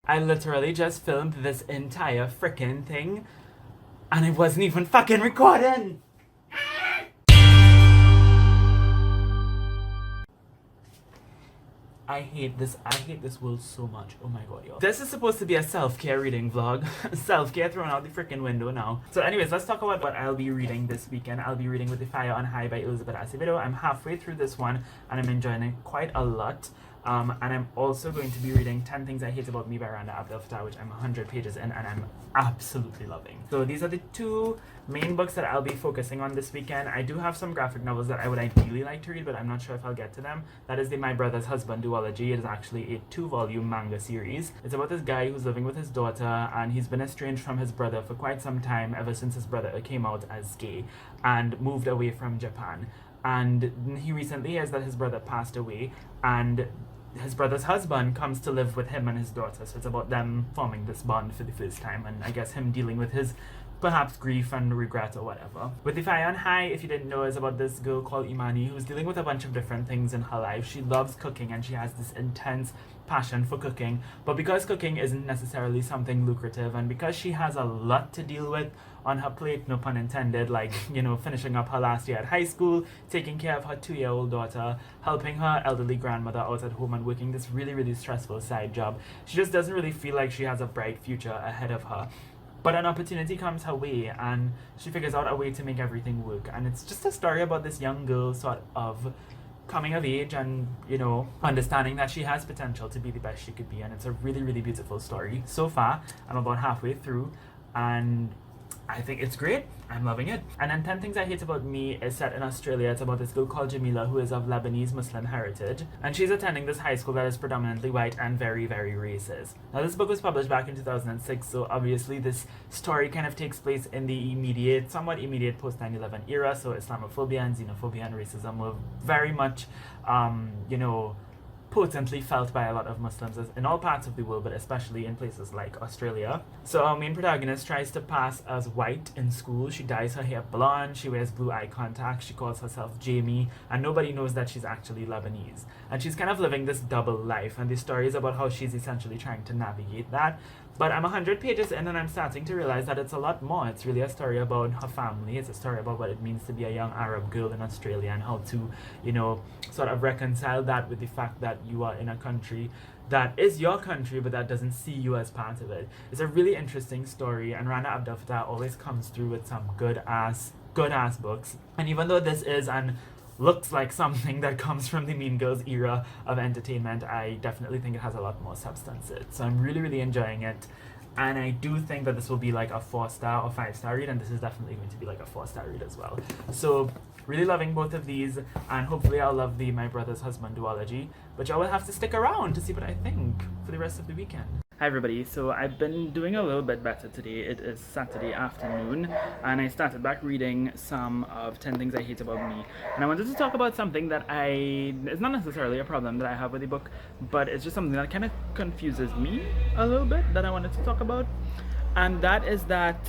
I literally just filmed this entire frickin' thing and it wasn't even fucking recording! I hate this world so much. Oh my god, y'all. This is supposed to be a self-care reading vlog. Self-care thrown out the freaking window now. So anyways, let's talk about what I'll be reading this weekend. I'll be reading With the Fire on High by Elizabeth Acevedo. I'm halfway through this one and I'm enjoying it quite a lot. And I'm also going to be reading 10 Things I Hate About Me by RandaAbdel-Fattah, which I'm 100 pages in and I'm absolutely loving. So these are the two main books that I'll be focusing on this weekend. I do have some graphic novels that I would ideally like to read, but I'm not sure if I'll get to them. That is the My Brother's Husband duology. It is actually a 2-volume manga series. It's about this guy who's living with his daughter and he's been estranged from his brother for quite some time, ever since his brother came out as gay and moved away from Japan. And he recently hears that his brother passed away and his brother's husband comes to live with him and his daughter. So it's about them forming this bond for the first time and I guess him dealing with his perhaps grief and regret or whatever. With the Fire on High, if you didn't know, is about this girl called Imani who's dealing with a bunch of different things in her life. She loves cooking and she has this intense passion for cooking, but because cooking isn't necessarily something lucrative and because she has a lot to deal with on her plate, no pun intended, like, you know, finishing up her last year at high school, taking care of her 2-year-old daughter, helping her elderly grandmother out at home and working this really stressful side job, she just doesn't really feel like she has a bright future ahead of her. But an opportunity comes her way and she figures out a way to make everything work. And it's just a story about this young girl sort of coming of age and, you know, understanding that she has potential to be the best she could be. And it's a really beautiful story. So far, I'm about halfway through and I think it's great. I'm loving it. And then 10 Things I Hate About Me is set in Australia. It's about this girl called Jamila who is of Lebanese Muslim heritage. And she's attending this high school that is predominantly white and very racist. Now this book was published back in 2006, so obviously this story kind of takes place in the somewhat immediate post 9/11 era. So Islamophobia and xenophobia and racism were very much, you know, potently felt by a lot of Muslims in all parts of the world, but especially in places like Australia. So our main protagonist tries to pass as white in school. She dyes her hair blonde, she wears blue eye contacts, she calls herself Jamie, and nobody knows that she's actually Lebanese. And she's kind of living this double life, and the story is about how she's essentially trying to navigate that. But I'm 100 pages in and I'm starting to realize that it's a lot more. It's really a story about her family. It's a story about what it means to be a young Arab girl in Australia and how to, you know, sort of reconcile that with the fact that you are in a country that is your country but that doesn't see you as part of it. It's a really interesting story and RandaAbdel-Fattah always comes through with some good ass books. And even though this is an looks like something that comes from the Mean Girls era of entertainment, I definitely think it has a lot more substance to it. So I'm really enjoying it. And I do think that this will be like a 4-star or 5-star read, and this is definitely going to be like a 4-star read as well. So really loving both of these, and hopefully I'll love the My Brother's Husband duology. But y'all will have to stick around to see what I think for the rest of the weekend. Hi everybody, so I've been doing a little bit better today. It is Saturday afternoon and I started back reading some of 10 Things I Hate About Me. And I wanted to talk about something that it's not necessarily a problem that I have with the book, but it's just something that kind of confuses me a little bit that I wanted to talk about. And that is that,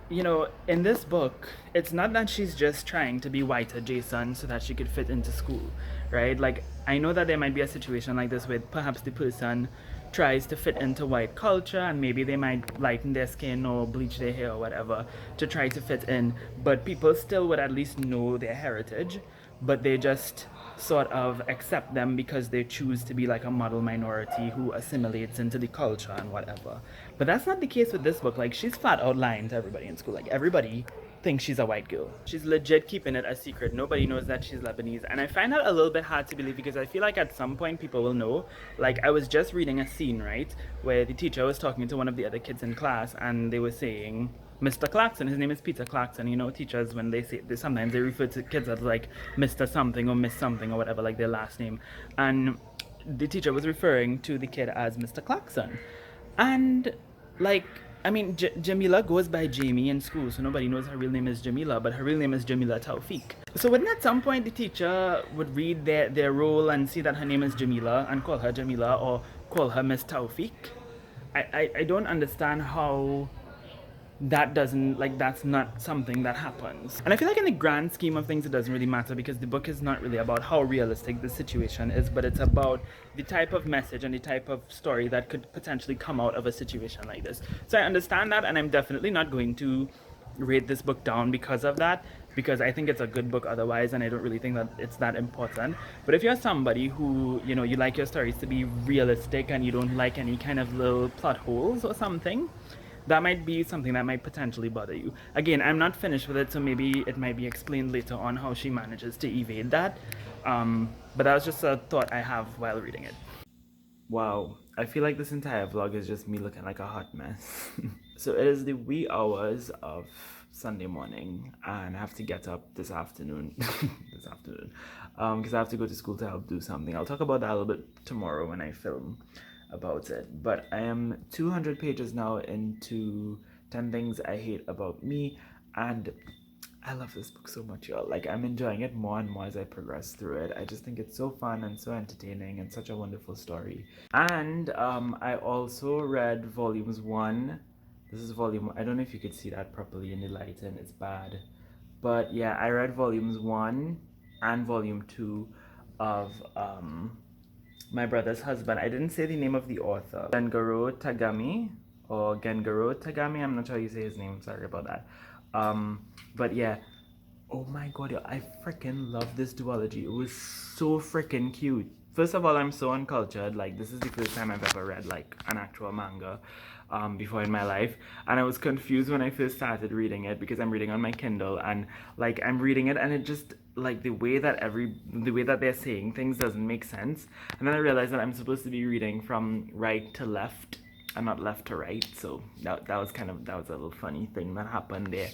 you know, in this book, it's not that she's just trying to be white adjacent so that she could fit into school, right? Like, I know that there might be a situation like this where perhaps the person tries to fit into white culture and maybe they might lighten their skin or bleach their hair or whatever to try to fit in, but people still would at least know their heritage, but they just sort of accept them because they choose to be like a model minority who assimilates into the culture and whatever. But that's not the case with this book. Like, she's flat out lying to everybody in school. Like, everybody thinks she's a white girl. She's legit keeping it a secret. Nobody knows that she's Lebanese. And I find that a little bit hard to believe because I feel like at some point people will know. Like, I was just reading a scene, right, where the teacher was talking to one of the other kids in class and they were saying, Mr. Clarkson, his name is Peter Clarkson. You know, teachers, when they say this, sometimes they refer to kids as like Mr. something or Miss something or whatever, like their last name. And the teacher was referring to the kid as Mr. Clarkson. And like, I mean, Jamila goes by Jamie in school, so nobody knows her real name is Jamila, but her real name is Jamila Tawfiq. So wouldn't at some point the teacher would read their role and see that her name is Jamila and call her Jamila or call her Miss Tawfiq? I don't understand how that doesn't, like, that's not something that happens. And I feel like in the grand scheme of things, it doesn't really matter because the book is not really about how realistic the situation is, but it's about the type of message and the type of story that could potentially come out of a situation like this. So I understand that, and I'm definitely not going to rate this book down because of that, because I think it's a good book otherwise, and I don't really think that it's that important. But if you're somebody who, you know, you like your stories to be realistic and you don't like any kind of little plot holes or something, that might be something that might potentially bother you. Again, I'm not finished with it, so maybe it might be explained later on how she manages to evade that. But that was just a thought I have while reading it. Wow, I feel like this entire vlog is just me looking like a hot mess. So it is the wee hours of Sunday morning, and I have to get up this afternoon. Because I have to go to school to help do something. I'll talk about that a little bit tomorrow when I film about it. But I am 200 pages now into 10 Things I Hate About Me, and I love this book so much, y'all. Like, I'm enjoying it more and more as I progress through it. I just think it's so fun and so entertaining and such a wonderful story. And I also read volumes 1. This is volume 1. I don't know if you could see that properly in the light, and it's bad. But yeah, I read volumes 1 and volume 2 of My Brother's Husband. I didn't say the name of the author. Gengaro Tagami, or Gengaro Tagami. I'm not sure how you say his name. Sorry about that. But yeah, oh my god, yo, I freaking love this duology. It was so freaking cute. First of all, I'm so uncultured. Like, this is the first time I've ever read like an actual manga before in my life, and I was confused when I first started reading it because I'm reading on my Kindle, and like I'm reading it and it just, like, the way that they're saying things doesn't make sense. And then I realized that I'm supposed to be reading from right to left and not left to right, so that was a little funny thing that happened there.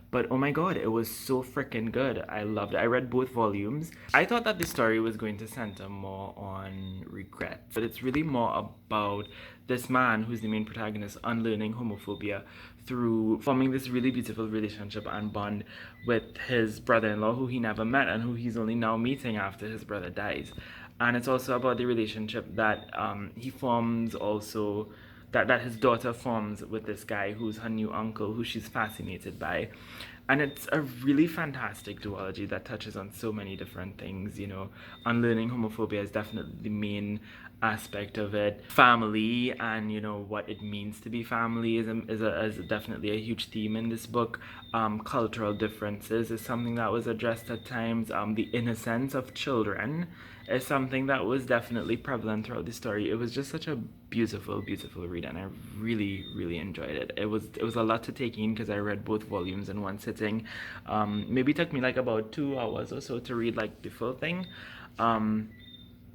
But oh my god, it was so freaking good. I loved it. I read both volumes. I thought that the story was going to center more on regret, but it's really more about this man, who's the main protagonist, unlearning homophobia through forming this really beautiful relationship and bond with his brother-in-law, who he never met and who he's only now meeting after his brother dies. And it's also about the relationship that he forms also, that his daughter forms with this guy who's her new uncle, who she's fascinated by. And it's a really fantastic duology that touches on so many different things. You know, unlearning homophobia is definitely the main aspect of it. Family and, you know, what it means to be family is definitely a huge theme in this book. Cultural differences is something that was addressed at times. The innocence of children is something that was definitely prevalent throughout the story. It was just such a beautiful read, and I really enjoyed it. It was a lot to take in because I read both volumes in one sitting. Maybe it took me like about 2 hours or so to read like the full thing.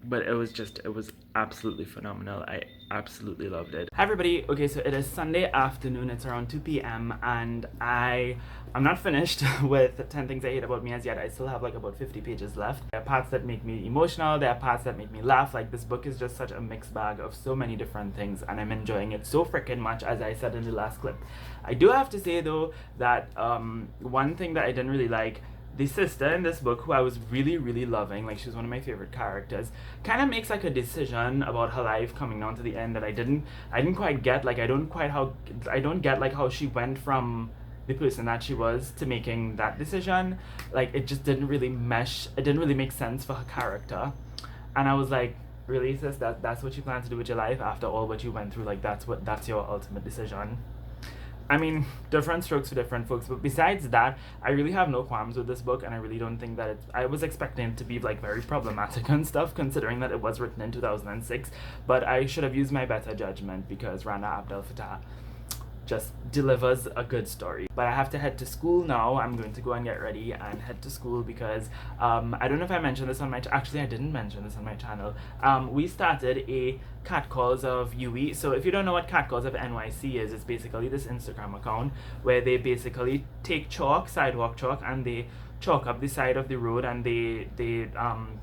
But it was absolutely phenomenal. I absolutely loved it. Hi everybody. Okay, so it is Sunday afternoon. It's around 2 p.m. and I'm not finished with 10 Things I Hate About Me as yet. I still have like about 50 pages left. There are parts that make me emotional. There are parts that make me laugh. Like, this book is just such a mixed bag of so many different things, and I'm enjoying it so freaking much, as I said in the last clip. I do have to say though that one thing that I didn't really like, the sister in this book, who I was really loving, like, she's one of my favorite characters, kind of makes like a decision about her life coming down to the end that I didn't quite get. Like, I don't get like how she went from the person that she was to making that decision. Like, it just didn't really mesh. It didn't really make sense for her character, and I was like, really, sis, that's what you plan to do with your life after all what you went through? Like, that's your ultimate decision? I mean, different strokes for different folks, but besides that, I really have no qualms with this book, and I really don't think that I was expecting it to be like very problematic and stuff, considering that it was written in 2006, but I should have used my better judgment, because RandaAbdel-Fattah just delivers a good story. But I have to head to school now. I'm going to go and get ready and head to school because I don't know if I mentioned this on my actually I didn't mention this on my channel. We started a Catcalls of UE. So if you don't know what Catcalls of NYC is, it's basically this Instagram account where they basically take chalk, sidewalk chalk, and they chalk up the side of the road, and they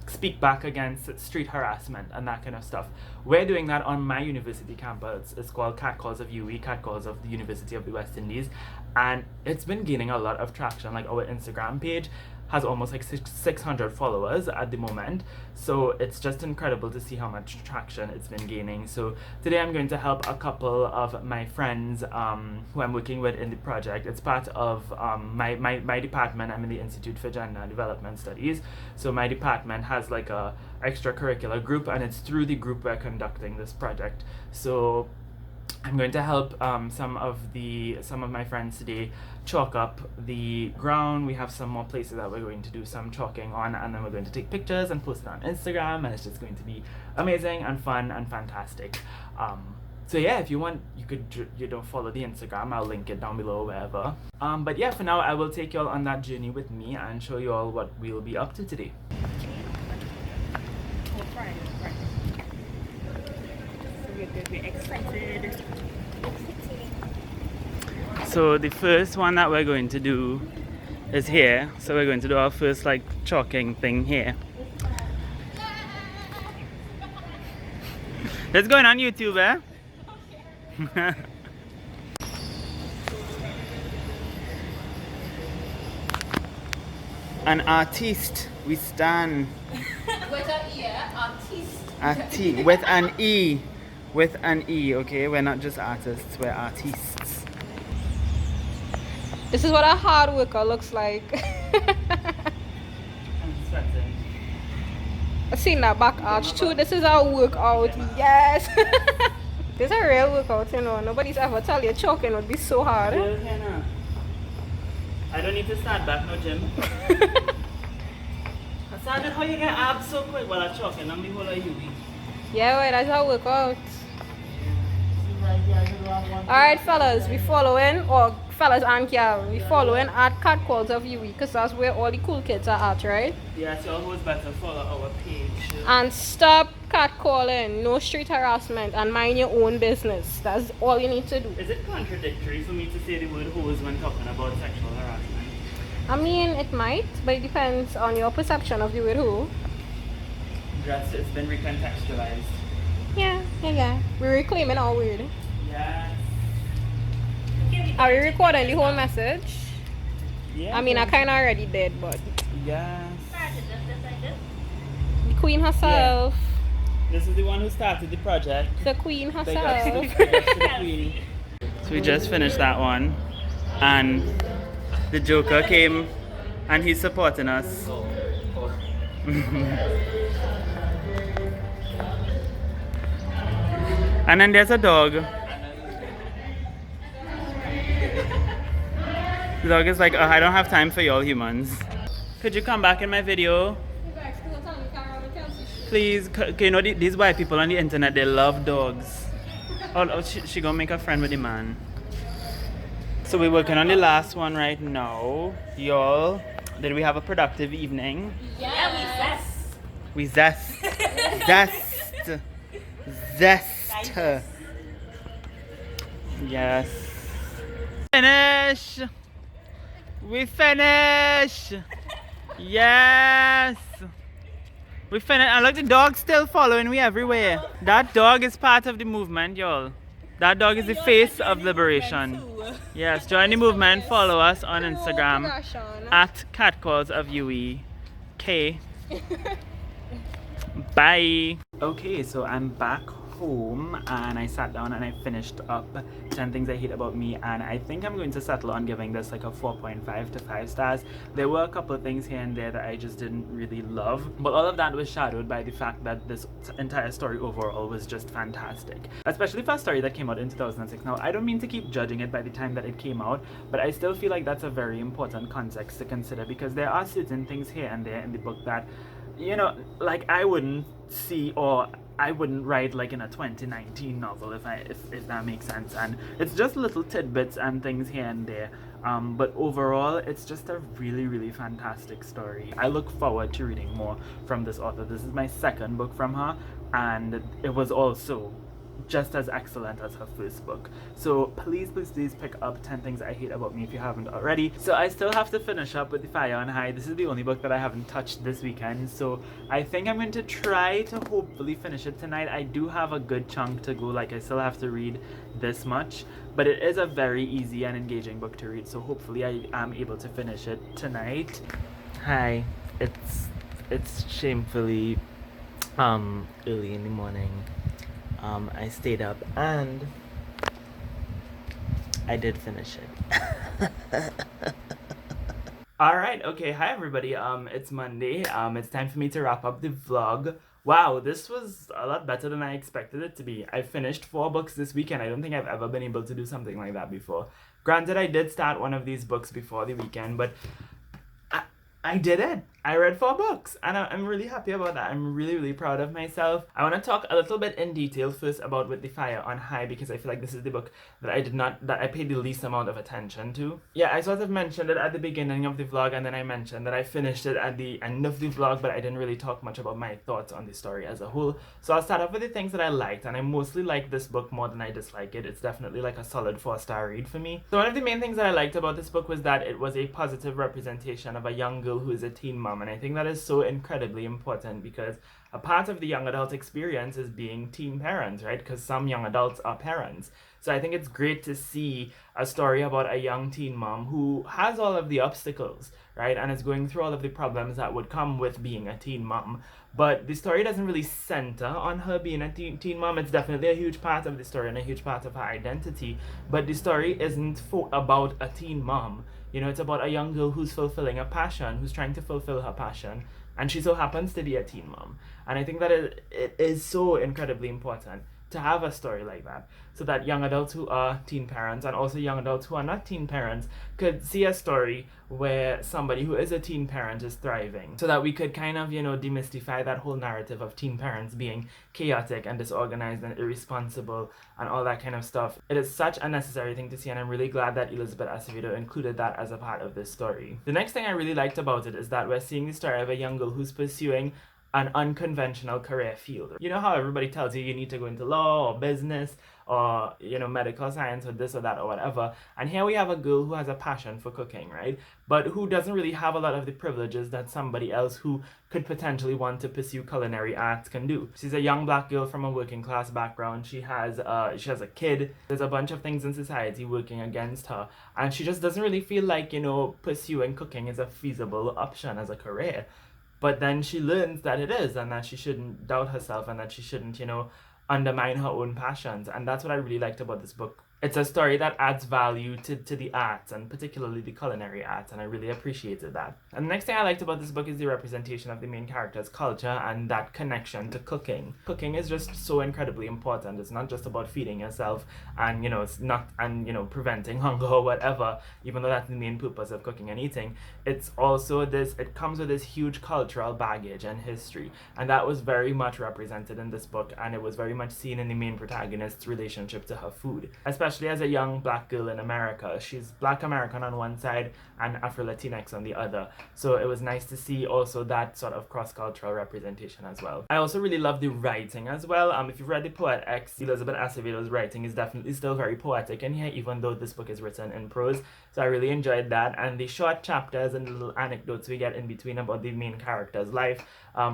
speak back against street harassment and that kind of stuff. We're doing that on my university campus. It's called Catcalls of UE, Catcalls of the University of the West Indies, and it's been gaining a lot of traction. Like, our Instagram page has almost like 600 followers at the moment. So it's just incredible to see how much traction it's been gaining. So today I'm going to help a couple of my friends who I'm working with in the project. It's part of my department. I'm in the Institute for Gender and Development Studies. So my department has like a extracurricular group, and it's through the group we're conducting this project. So I'm going to help some of my friends today chalk up the ground. We have some more places that we're going to do some chalking on, and then we're going to take pictures and post it on Instagram, and it's just going to be amazing and fun and fantastic. So yeah, if you want, you could follow the Instagram. I'll link it down below, wherever. But yeah, for now I will take you all on that journey with me and show you all what we'll be up to today. We're excited. So the first one that we're going to do is here. So we're going to do our first like chalking thing here. It's going on YouTube, eh? An artiste, we stand. With an E, artiste. With an E. With an E, okay? We're not just artists, we're artists. This is what a hard worker looks like. I'm sweating. I've seen that back arch too. This is our workout. Yes. This is a real workout, you know. Nobody's ever tell you choking would be so hard. I don't need to start back, no gym. Saajid, how you get abs so quick while I'm choking? I'm the whole of you. Yeah, well, that's our workout. Alright, fellas, we following, or fellas and Carol, we following at Catcalls of UE, because that's where all the cool kids are at, right? Yeah, so always better follow our page. And stop catcalling, no street harassment, and mind your own business. That's all you need to do. Is it contradictory for me to say the word hose when talking about sexual harassment? I mean, it might, but it depends on your perception of the word who. Just, it's been recontextualized. Yeah. We're reclaiming our word. Yes. Are we recording the whole message? Yeah. I mean, I kind of already did, but Yes. the queen herself. Yeah. This is the one who started the project. The queen Big ups to herself. the queen. So we just finished that one, and the Joker came, and he's supporting us. And then there's a dog. The dog is like, oh, I don't have time for y'all humans. Could you come back in my video? Please, you know, these white people on the internet, they love dogs. Oh, she gonna make a friend with the man. So we're working on the last one right now. Y'all, did we have a productive evening? Yeah, We zest. Zest. Yes. Finish. We finish. Yes. We finished. And look, the dog's still following me everywhere. That dog is part of the movement, y'all. That dog is the face of liberation. Yes, join the movement. Follow us on Instagram at Catcalls of UE. K. Bye. Okay, so I'm back home and I sat down and I finished up 10 things I hate about me, and I think I'm going to settle on giving this like a 4.5 to 5 stars. There were a couple of things here and there that I just didn't really love, but all of that was shadowed by the fact that this entire story overall was just fantastic, especially for a story that came out in 2006. Now, I don't mean to keep judging it by the time that it came out, but I still feel like that's a very important context to consider, because there are certain things here and there in the book that, you know, like I wouldn't see or I wouldn't write like in a 2019 novel if that makes sense, and it's just little tidbits and things here and there, but overall it's just a really fantastic story. I look forward to reading more from this author. This is my second book from her, and it was also just as excellent as her first book. So please pick up 10 Things I Hate About Me if you haven't already. So I still have to finish up with The Fire on High. This is the only book that I haven't touched this weekend, so I think I'm going to try to hopefully finish it tonight. I do have a good chunk to go, like I still have to read this much, but it is a very easy and engaging book to read, so hopefully I am able to finish it tonight. Hi, it's shamefully early in the morning. I stayed up and I did finish it. Alright, okay, hi everybody. It's Monday. It's time for me to wrap up the vlog. Wow, this was a lot better than I expected it to be. I finished 4 books this weekend. I don't think I've ever been able to do something like that before. Granted, I did start one of these books before the weekend, but I did it. I read 4 books and I'm really happy about that. I'm really proud of myself. I want to talk a little bit in detail first about With the Fire on High, because I feel like this is the book that I paid the least amount of attention to. Yeah, I sort of mentioned it at the beginning of the vlog, and then I mentioned that I finished it at the end of the vlog, but I didn't really talk much about my thoughts on the story as a whole. So I'll start off with the things that I liked, and I mostly like this book more than I dislike it. It's definitely like a solid 4-star read for me. So one of the main things that I liked about this book was that it was a positive representation of a young girl who is a teen mom, and I think that is so incredibly important, because a part of the young adult experience is being teen parents, right? Because some young adults are parents. So I think it's great to see a story about a young teen mom who has all of the obstacles, right? And is going through all of the problems that would come with being a teen mom. But the story doesn't really center on her being a teen mom. It's definitely a huge part of the story and a huge part of her identity. But the story isn't about a teen mom. You know, it's about a young girl who's fulfilling a passion, who's trying to fulfill her passion. And she so happens to be a teen mom. And I think that it is so incredibly important to have a story like that, so that young adults who are teen parents and also young adults who are not teen parents could see a story where somebody who is a teen parent is thriving, so that we could kind of, you know, demystify that whole narrative of teen parents being chaotic and disorganized and irresponsible and all that kind of stuff. It is such a necessary thing to see, and I'm really glad that Elizabeth Acevedo included that as a part of this story. The next thing I really liked about it is that we're seeing the story of a young girl who's pursuing an unconventional career field. You know how everybody tells you need to go into law or business or, you know, medical science or this or that or whatever. And here we have a girl who has a passion for cooking, right? But who doesn't really have a lot of the privileges that somebody else who could potentially want to pursue culinary arts can do. She's a young black girl from a working class background. She has a kid. There's a bunch of things in society working against her. And she just doesn't really feel like, you know, pursuing cooking is a feasible option as a career. But then she learns that it is, and that she shouldn't doubt herself, and that she shouldn't, you know, undermine her own passions. And that's what I really liked about this book. It's a story that adds value to the arts, and particularly the culinary arts, and I really appreciated that. And the next thing I liked about this book is the representation of the main character's culture and that connection to cooking. Cooking is just so incredibly important. It's not just about feeding yourself and, you know, it's not, and, you know, preventing hunger or whatever, even though that's the main purpose of cooking and eating. It's also it comes with this huge cultural baggage and history, and that was very much represented in this book, and it was very much seen in the main protagonist's relationship to her food, especially as a young black girl in America. She's Black American on one side and Afro-Latinx on the other. So it was nice to see also that sort of cross-cultural representation as well. I also really love the writing as well. If you've read The Poet X, Elizabeth Acevedo's writing is definitely still very poetic in here, even though this book is written in prose. So I really enjoyed that. And the short chapters and little anecdotes we get in between about the main character's life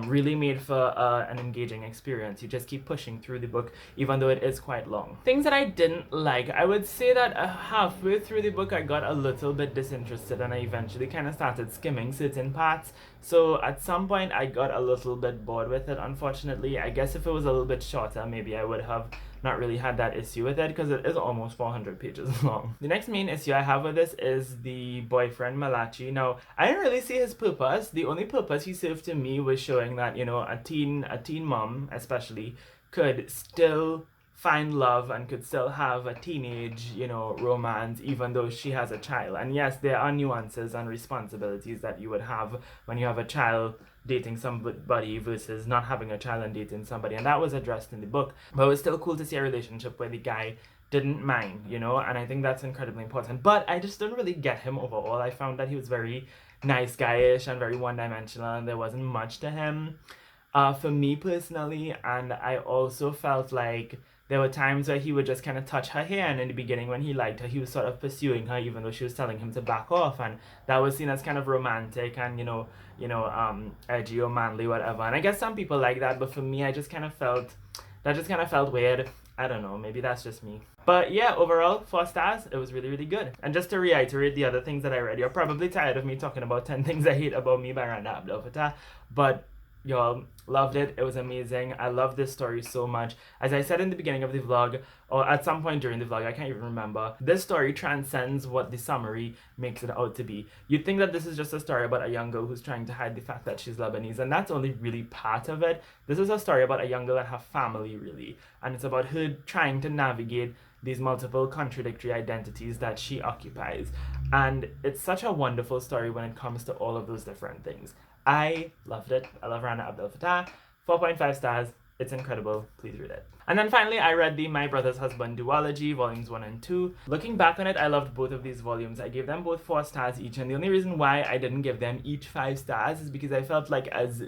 really made for an engaging experience. You just keep pushing through the book, even though it is quite long. Things that I didn't like, I would say that halfway through the book I got a little bit disinterested, and I eventually kind of started skimming certain parts. So at some point I got a little bit bored with it, unfortunately. I guess if it was a little bit shorter, maybe I would have not really had that issue with it, because it is almost 400 pages long. The next main issue I have with this is the boyfriend Malachi. Now, I didn't really see his purpose. The only purpose he served to me was showing that, you know, a teen mom especially could still find love and could still have a teenage, you know, romance, even though she has a child. And yes, there are nuances and responsibilities that you would have when you have a child dating somebody versus not having a child and dating somebody, and that was addressed in the book. But it was still cool to see a relationship where the guy didn't mind, you know, and I think that's incredibly important. But I just didn't really get him overall. I found that he was very nice guyish and very one-dimensional, and there wasn't much to him for me personally. And I also felt like there were times where he would just kind of touch her hair, and in the beginning when he liked her, he was sort of pursuing her even though she was telling him to back off, and that was seen as kind of romantic and, you know, edgy or manly, whatever. And I guess some people like that, but for me, that just kind of felt weird. I don't know, maybe that's just me. But yeah, overall, 4 stars. It was really, really good. And just to reiterate the other things that I read, you're probably tired of me talking about 10 Things I Hate About Me by RandaAbdel-Fattah, but y'all, loved it. It was amazing. I love this story so much. As I said in the beginning of the vlog, or at some point during the vlog, I can't even remember, this story transcends what the summary makes it out to be. You'd think that this is just a story about a young girl who's trying to hide the fact that she's Lebanese, and that's only really part of it. This is a story about a young girl and her family, really. And it's about her trying to navigate these multiple contradictory identities that she occupies. And it's such a wonderful story when it comes to all of those different things. I loved it. I love RandaAbdel-Fattah. 4.5 stars. It's incredible. Please read it. And then finally, I read the My Brother's Husband duology, volumes 1 and 2. Looking back on it, I loved both of these volumes. I gave them both 4 stars each, and the only reason why I didn't give them each 5 stars is because I felt like as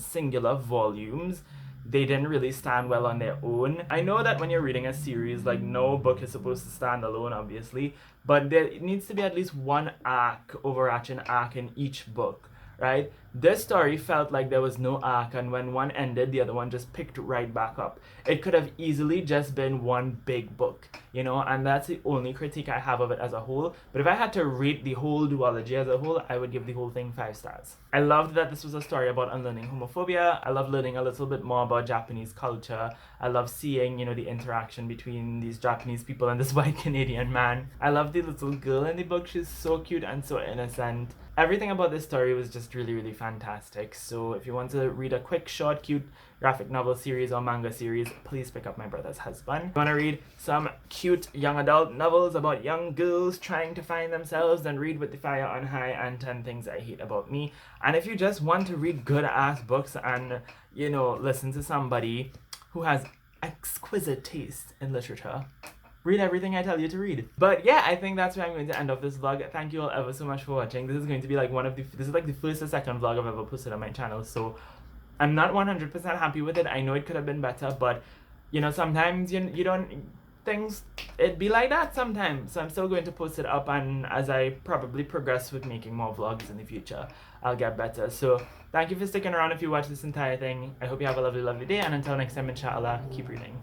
singular volumes, they didn't really stand well on their own. I know that when you're reading a series, like, no book is supposed to stand alone, obviously, but there needs to be at least one arc, overarching arc in each book, right? This story felt like there was no arc, and when one ended, the other one just picked right back up. It could have easily just been one big book, you know, and that's the only critique I have of it as a whole. But if I had to rate the whole duology as a whole, I would give the whole thing 5 stars. I loved that this was a story about unlearning homophobia. I love learning a little bit more about Japanese culture. I love seeing, you know, the interaction between these Japanese people and this white Canadian man. I love the little girl in the book. She's so cute and so innocent. Everything about this story was just really, really fantastic. So if you want to read a quick, short, cute graphic novel series or manga series, please pick up My Brother's Husband. If you want to read some cute young adult novels about young girls trying to find themselves, then read With the Fire on High and 10 Things I Hate About Me. And if you just want to read good-ass books and, you know, listen to somebody who has exquisite taste in literature, read everything I tell you to read. But yeah, I think that's where I'm going to end off this vlog. Thank you all ever so much for watching. This is going to be like this is like the first or second vlog I've ever posted on my channel, so I'm not 100% happy with it. I know it could have been better, but you know, sometimes you don't, things, it be like that sometimes. So I'm still going to post it up, and as I probably progress with making more vlogs in the future, I'll get better. So thank you for sticking around if you watch this entire thing. I hope you have a lovely, lovely day, and until next time, inshallah, keep reading.